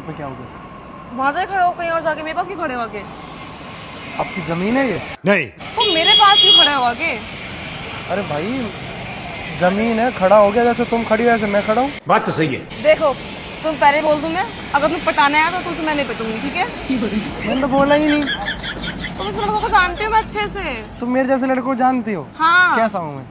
पे क्या हो गया? वहाँ से खड़े हो कहीं और जाके, मेरे पास क्यों खड़े हो आके? आपकी जमीन है ये? नहीं। तो मेरे पास क्यों खड़े हो आके? अरे भाई जमीन है, खड़ा हो गया जैसे तुम खड़ी हो ऐसे मैं खड़ा हूँ। बात तो सही है। देखो तुम पहले बोल दूं मैं, अगर तुम पटाने आया तो तुमसे मैं नहीं पटूंगी, ठीक है? मैंने तो बोला ही नहीं। तुम इस लड़कों को जानते हो मैं अच्छे से। तुम मेरे जैसे लड़कों को जानती हो? हाँ। कैसा हूँ मैं?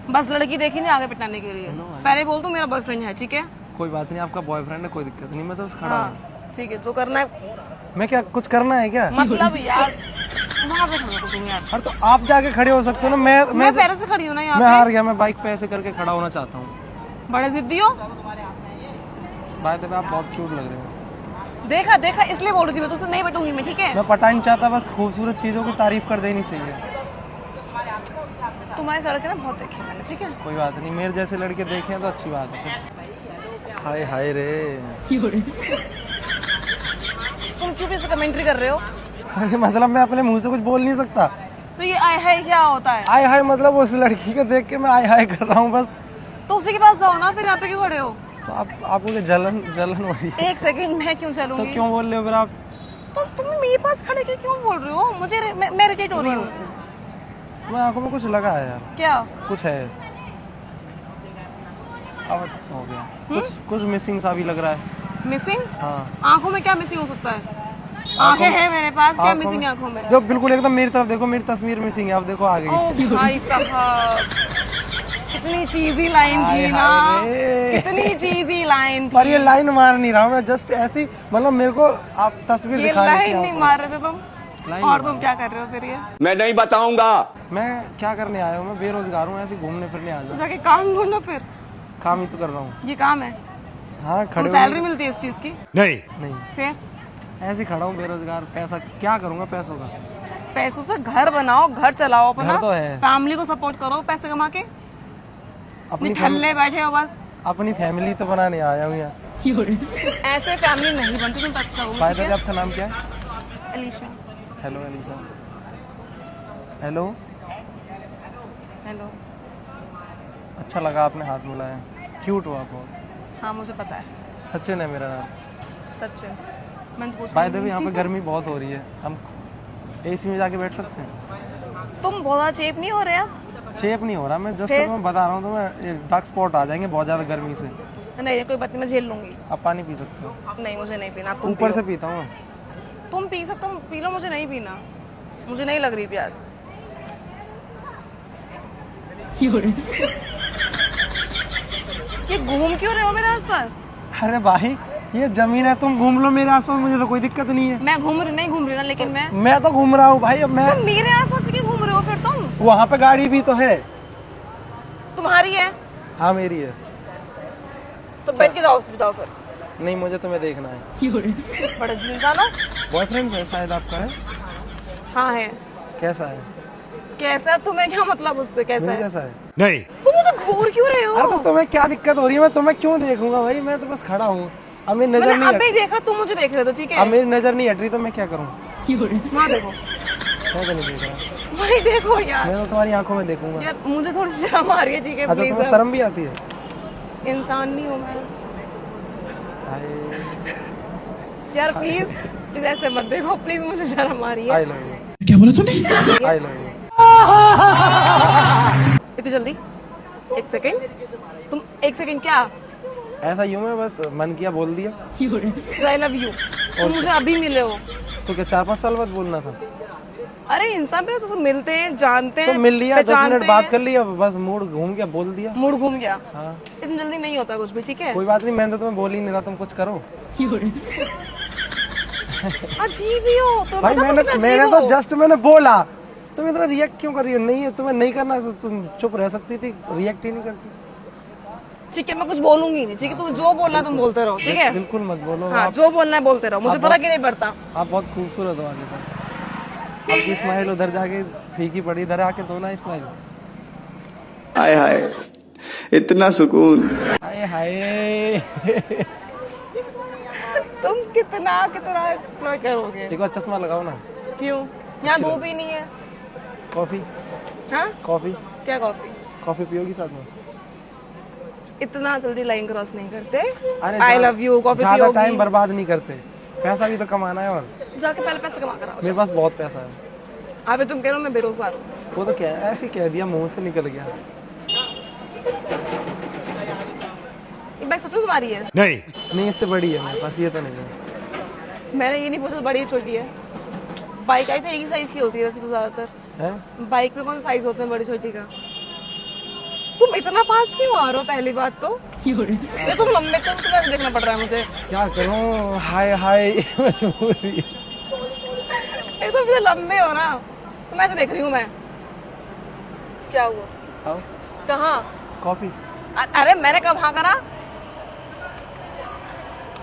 बस लड़की देखी नहीं आगे पटाने के लिए। पहले बोल दूं मेरा बॉयफ्रेंड है, ठीक है? कोई बात नहीं, आपका बॉयफ्रेंड है, कोई दिक्कत नहीं, मैं तो बस खड़ा हूँ। हाँ ठीक है, जो करना है। मैं क्या कुछ करना है क्या? मतलब यार वहाँ से खड़े हो तुम यार। अरे तो आप जाके खड़े हो सकते हो ना। मैं पहले से खड़ी हूँ ना यहाँ मैं पे। हार गया, मैं बाइक पे ऐसे करके खड़ा होना चाहता हूँ। बड़े जिद्दी हो। बाय द वे आप बहुत क्यूट लग रहे हो। देखा इसलिए बोल रही थी मैं, तुमसे नहीं पटूंगी मैं, ठीक है? मैं पटा नहीं चाहता, बस खूबसूरत चीजों की तारीफ कर देनी चाहिए। तुम्हारे लड़के ना बहुत देखे मैंने, ठीक है? कोई बात नहीं, मेरे जैसे लड़के देखे तो अच्छी बात है। हाय हाय रे। तुम क्यों भी कमेंट्री कर रहे हो? अरे मतलब मैं अपने मुंह से कुछ बोल नहीं सकता। तो ये आय हाय क्या होता है? आय हाय मतलब उस लड़की को देख के मैं आय हाय कर रहा हूँ बस। तो उसी के पास जाओ ना, फिर यहाँ पे क्यों खड़े हो? तो आपको क्या जलन हो रही है? एक सेकंड, मैं क्यों तो चलूंगी? क्यों बोल रहे हो फिर आप? तो तुम मेरे पास खड़े के क्यों बोल रहे हो? मैं इरिटेट हो रही हूँ। तुम्हारी आंखों में कुछ लगा है यार, क्या? कुछ है। अब हो गया कुछ मिसिंग सा भी लग रहा है। मिसिंग? हाँ। आंखों में क्या मिसिंग हो सकता है? आंखें हैं मेरे पास, क्या मिसिंग है आंखों में? जो बिल्कुल एकदम मेरी तरफ देखो, मेरी तस्वीर मिसिंग है, अब देखो आ गई। ओ भाई साहब, इतनी चीजी लाइन थी ना, इतनी चीजी लाइन पर ये थी। लाइन मार नहीं रहा मैं, जस्ट ऐसी मतलब मेरे को आप तस्वीर ये दिखा रहे लाइन थे नहीं आप। मार रहे थे तुम? लाइन और नहीं तुम क्या कर रहे हो फिर ये? मैं नहीं बताऊंगा। मैं क्या करने आया हूँ? मैं बेरोजगार हूँ, ऐसे घूमने फिरने आ जाऊँ। जाके काम ढूंढो फिर। काम ही तो कर रहा हूँ। ये काम है? हाँ खड़े सैलरी मिलती है इस चीज की? नहीं। नहीं, फिर ऐसे ही खड़ा हूँ बेरोजगार। पैसा क्या करूँगा पैसों का? पैसों से घर बनाओ, घर चलाओ अपना, घर तो है। फैमिली को सपोर्ट करो पैसे कमा के। अपनी ठल्ले बैठे हो बस। अपनी फैमिली तो बनाने आया हूँ यहाँ। ऐसे फैमिली नहीं बनती, तुम पता हो। बाय द वे आपका नाम क्या है? Alisha. Hello Elisa. Hello. Hello. अच्छा लगा आपने हाथ मिलाया, क्यूट हो आप बहुत। हाँ मुझे पता है। सचिन है मेरा नाम। सचिन, मैंने तो पूछा बाय द वे यहाँ पे गर्मी बहुत हो रही है, हम एसी में जाके बैठ सकते हैं? तुम बहुत ज्यादा चेप नहीं हो रहे अब? चेप नहीं हो रहा, मैं जस्ट फिर? मैं बता रहा हूँ तुम्हें, डार्क स्पॉट आ जाएंगे बहुत ज्यादा गर्मी से। नहीं कोई बात नहीं, मैं झेल लूंगी। आप पानी पी सकते हो? नहीं मुझे नहीं पीना, तुम ऊपर पियो। से पीता हूँ मैं। तुम पी सकते हो, पी लो, मुझे नहीं पीना, मुझे नहीं लग रही प्यास। ये घूम क्यों रहे हो मेरे आसपास? अरे भाई ये जमीन है, तुम घूम लो मेरे आसपास, मुझे तो कोई दिक्कत नहीं है। मैं नहीं घूम रही ना, लेकिन मैं तो घूम रहा हूँ भाई। अब मैं तुम मेरे आसपास क्यों घूम रहे हो फिर तुम? वहाँ पे गाड़ी भी तो है। तुम्हारी है हाँ मेरी है। तो बैठ के जाओ फिर। नहीं मुझे तुम्हें देखना है। बड़े इंसान हो। बॉयफ्रेंड है शायद आपका? है? हाँ है। कैसा है? कैसा? तुम्हें क्या मतलब उससे? कैसा मेरे है? जैसा है? नहीं। तुम मुझे घूर क्यों रहे अरे हो? तो तुम्हें क्या दिक्कत हो रही है? मैं तुम्हें क्यों देखूंगा भाई, मैं तो बस खड़ा हूँ। अब मेरी नजर मैंने नहीं अभी देखा, तुम मुझे देख रहे थे, ठीक अब है? मेरी नजर नहीं हट रही तो मैं क्या करूँ? वहाँ देखो, मैं तो नहीं देख रहा। वही देखो यार। मैं तो तुम्हारी आंखों में देखूंगा। यार मुझे थोड़ी शर्म आ रही है, ठीक है? अच्छा तुम्हें शर्म भी आती है? इंसान नहीं हूँ मैं हाय यार, प्लीज ऐसे मत देखो, प्लीज मुझे शर्म आ रही है। I love you. क्या बोला तूने? I love you. इतनी जल्दी? एक सेकंड, तुम एक सेकंड क्या? ऐसा यूं मैं बस मन किया बोल दिया। I love you. तुम मुझे अभी मिले हो। तो क्या 4-5 साल बाद बोलना था? अरे इंसान पे तो मिलते हैं, जानते हैं, तो मिल लिया, 10 पहचानते मिनट बात हैं। कर लिया, बस मूड घूम गया, बोल दिया। मूड घूम गया। हाँ इतनी जल्दी नहीं होता कुछ भी, ठीक है? कोई बात नहीं, मैंने तो तुम्हें बोल ही नहीं रहा, तुम कुछ करो। अजीब ही हो तुम। भाई मैंने तो जस्ट मैंने बोला, तुम इतना रिएक्ट क्यों कर रही हो? नहीं है तुम्हें नहीं करना तो तुम चुप रह सकती थी, रिएक्ट ही नहीं करती। ठीक है, मैं कुछ बोलूंगी नहीं, ठीक है? तुम जो बोलना तुम बोलते रहो, ठीक है? बिल्कुल मत बोलो। हाँ, जो बोलना है बोलते रहो, मुझे फर्क ही नहीं पड़ता। आप बहुत खूबसूरत हो आगे से। आपकी स्माइल उधर जाके फीकी पड़ी, इधर आके दो ना स्माइल। हाय हाय इतना सुकून। हाय हाय। तुम कितना एक्सप्लोर करोगे? देखो चश्मा लगाओ ना। क्यों? यहाँ धूप ही नहीं है। कॉफी? हाँ? कॉफी? क्या कॉफी? कॉफी पियोगी साथ में? इतना जल्दी लाइन क्रॉस नहीं करते। अरे आई लव यू, कॉफी ज्यादा टाइम पियोगी? बर्बाद नहीं करते, पैसा भी तो कमाना है। और जाके पहले पैसे कमा कर आओ। मेरे पास बहुत पैसा है। अबे तुम कह रहे हो मैं बेरोजगार हूँ। वो तो क्या है, ऐसे ही कह दिया, मुंह से निकल गया। ये बैग सच में तुम्हारी है? नहीं, इससे बड़ी है मेरे पास, ये तो नहीं है। मैंने ये नहीं पूछा बड़ी है छोटी है। बाइक आई तो एक ही साइज की होती है वैसे तो ज्यादातर। है? बाइक में कौन सा साइज होता है बड़ी छोटी का? तुम इतना पास क्यों आ रहे हो? पहली बात तो ये तुम लंबे, तुम तुम्हें देखना पड़ रहा है मुझे। क्या करूं, हाय हाय मजबूरी। ये तो मुझे लंबे हो ना, तुम ऐसे देख रही हूँ मैं। क्या हुआ? आओ, कहाँ? कॉफी। अरे मैंने कब हाँ करा?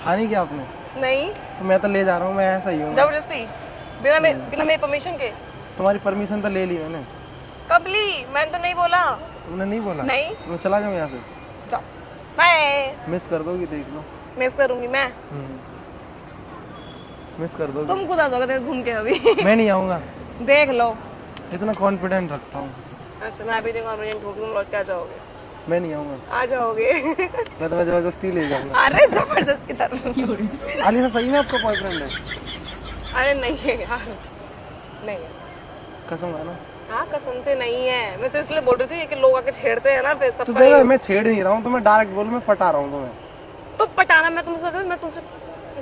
हाँ नहीं किया आपने? नहीं, तो मैं तो ले जा रहा हूँ, मैं ऐसा ही हूँ। जबरदस्ती बिना मेरी परमिशन के? तुम्हारी परमिशन तो ले ली मैंने। कब ली? मैंने तो नहीं बोला। तुमने नहीं बोला? नहीं। तो मैं चला जाऊँ यहाँ से? जाओ, बाय। मिस कर दोगी, देख लो। मिस करूंगी मैं? मिस कर दोगी। तुम खुद आ जाओगे घूम के अभी। मैं नहीं आऊँगा, देख लो। इतना कॉन्फिडेंट रखता हूँ। अच्छा, मैं अभी कॉन्फिडेंट होगी, तुम लौट के आ जाओगे? मैं नहीं आऊँगा। आ जाओगे। मैं तुम्हें जबरदस्ती ले जाऊँगा। अरे जबरदस्त किधर? अली सही में आपका बॉयफ्रेंड है? अरे नहीं है यार, नहीं है। कसम है ना? हाँ कसम से नहीं है। मैं सिर्फ इसलिए बोल रही थी कि लोग आके छेड़ते हैं ना, फिर सब तो देखो, मैं छेड़ नहीं रहा हूँ, तो मैं डायरेक्ट बोलूँ, मैं पटा रहा हूँ तुम्हें। तो पटाना मैं तुमसे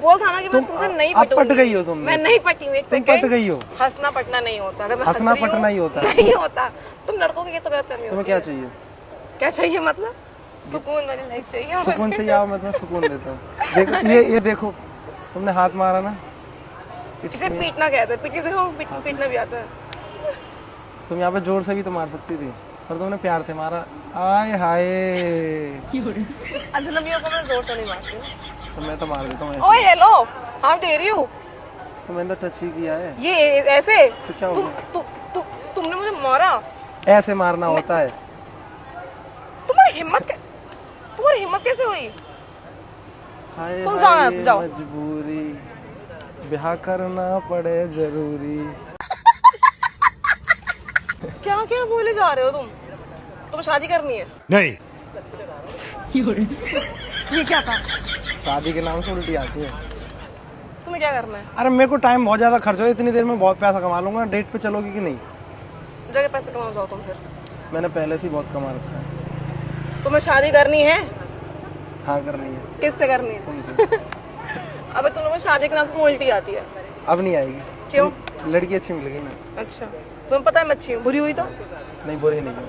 बोल था ना कि मैं तुमसे नहीं अब पट पटूंगी। गई हो तुम। मैं नहीं पटी हूँ, एक तुम सेकंड। पट गई हो। हंसना पटना नहीं होता। अगर मैं हंसना हंस रही पटना हूँ, ही होता है। नहीं होता। तुम लड़कों की ये तो गलत तुम्हें क्या चाहिए? क्या चाहिए मतलब? सुकून वाली लाइफ चाहिए मुझे। सुकून चाहिए? आओ, मैं तुम्हें सुकून देता हूँ। देखो ये देखो, तुमने हाथ मारा ना, इसे पीटना कहते हैं। पीटने से पीटना भी आता है। तुम यहाँ पे जोर से भी तो मार सकती थी, पर तुमने प्यार से मारा। आय हाय। अजनबियों को मैं जोर से नहीं मारती हूँ। तो मैं तो मार देता हूँ ऐसे। ओए हेलो, हाँ दे रही हूँ। तो मैंने तो टच ही किया है। ये ऐसे? तो क्या हो तुमने मुझे मारा? ऐसे मारना होता है। तुम्हारी हिम्मत कैसे हुई? हाय तुम जाओ यहाँ से, हाय जाओ। मजबूरी, ब्याह करना पड़े जरूरी। क्या क्या बोले जा रहे हो तुम? तुम्हें शादी करनी है? नहीं। ये क्या था? शादी के नाम से उल्टी आती है। तुम्हें क्या करना है? अरे मेरे को टाइम बहुत ज्यादा खर्च हो, इतनी देर में बहुत पैसा कमा लूंगा। डेट पे चलोगी कि नहीं? जगह पैसे कमाओ, जाओ तुम फिर। मैंने पहले से ही बहुत कमा रखा है। तुम्हें शादी करनी है? हाँ करनी है। किससे करनी है? तुमसे। अबे तुम लोगों को शादी के नाम से तुम्हें उल्टी आती है। अब नहीं आएगी। क्यों? लड़की अच्छी मिल गई ना। अच्छा, तुम्हें पता है मैं अच्छी हूँ, बुरी हुई तो? नहीं, बुरी नहीं है।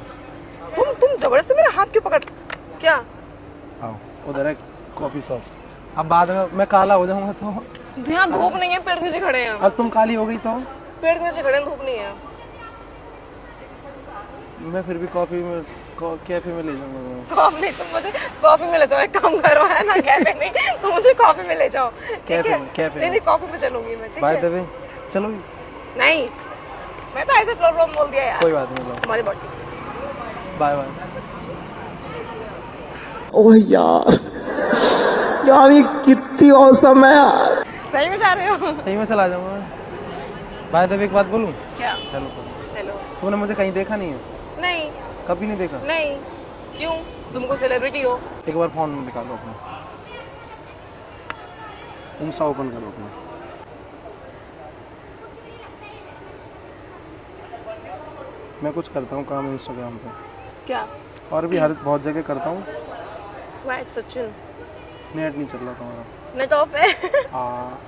तुम जबरदस्ती मेरा हाथ क्यों पकड़? क्या? आओ, उधर है कॉफी शॉप। अब बाद में मैं काला हो जाऊंगा तो? यहाँ धूप नहीं है, पेड़ के नीचे खड़े हैं। अब तुम काली हो गई तो? पेड़ के नीचे खड़े हैं, धूप नहीं है। मैं फिर भी कॉफी में कैफे में ले जाऊंगा तुम्हें। कॉफी नहीं, तुम मुझे कॉफी में ले जाओ। एक काम करो, है ना, कैफे नहीं, तुम मुझे कॉफी में ले जाओ। ठीक है? कैफे नहीं कॉफी पे चलूंगी मैं। ठीक बाय है? द वे, चलोगी? नहीं, मैं तो ऐसे फ्लोर बोल दिया यार। कोई बात नहीं, लो। तुम्हारी बॉडी। Bye bye. ओह यार, यार ये कितनी औसम है यार। सही में जा रहे हो? सही में चला जाऊंगा मैं। बाय द वे एक बात बोलूं? क्या? हेलो। हेलो। तुमने मुझे कहीं देखा नहीं है? नहीं। कभी नहीं देखा? नहीं। क्यों? तुमको सेलिब्रिटी हो? एक बार फोन निकालो अपना, इंस्टा ओपन करो अपना। मैं कुछ करता हूँ काम इंस्टाग्राम पे, क्या? और भी हर बहुत जगह करता हूँ। स्क्वाड सचिन। नेट नहीं चल रहा तुम्हारा? नेट ऑफ है। हाँ।